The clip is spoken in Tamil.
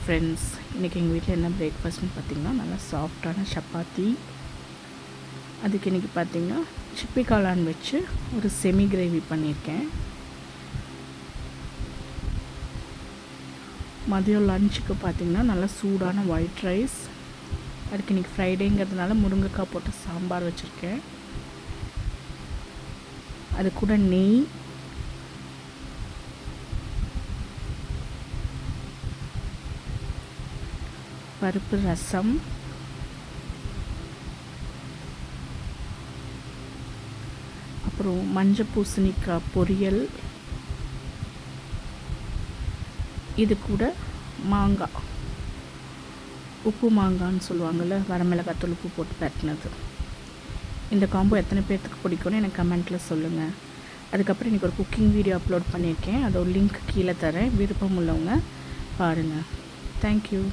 ஃப்ரெண்ட்ஸ், இன்றைக்கி எங்கள் வீட்டில் என்ன பிரேக்ஃபாஸ்ட்னு பார்த்திங்கன்னா நல்லா சாஃப்டான சப்பாத்தி. அதுக்கு இன்றைக்கி பார்த்திங்கன்னா சிப்பி காளான் வச்சு ஒரு செமி கிரேவி பண்ணியிருக்கேன். மதியம் லஞ்சுக்கு பார்த்திங்கன்னா நல்லா சூடான ஒயிட் ரைஸ். அதுக்கு இன்றைக்கி ஃப்ரைடேங்கிறதுனால முருங்கைக்காய் போட்டு சாம்பார் வச்சுருக்கேன். அது கூட நெய், பருப்பு ரசம், அப்புறம் மஞ்சள் பூசணிக்காய் பொரியல். இது கூட மாங்காய், உப்பு மாங்கான்னு சொல்லுவாங்கள்ல, வரமிளகாத்தூள் உப்பு போட்டு பரட்டினது. இந்த காம்போ எத்தனை பேர்த்துக்கு பிடிக்கும்னு எனக்கு கமெண்ட்டில் சொல்லுங்கள். அதுக்கப்புறம் இன்றைக்கி ஒரு குக்கிங் வீடியோ அப்லோட் பண்ணியிருக்கேன். அதோட லிங்க் கீழே தரேன், விருப்பம் உள்ளவங்க பாருங்கள். தேங்க்யூ.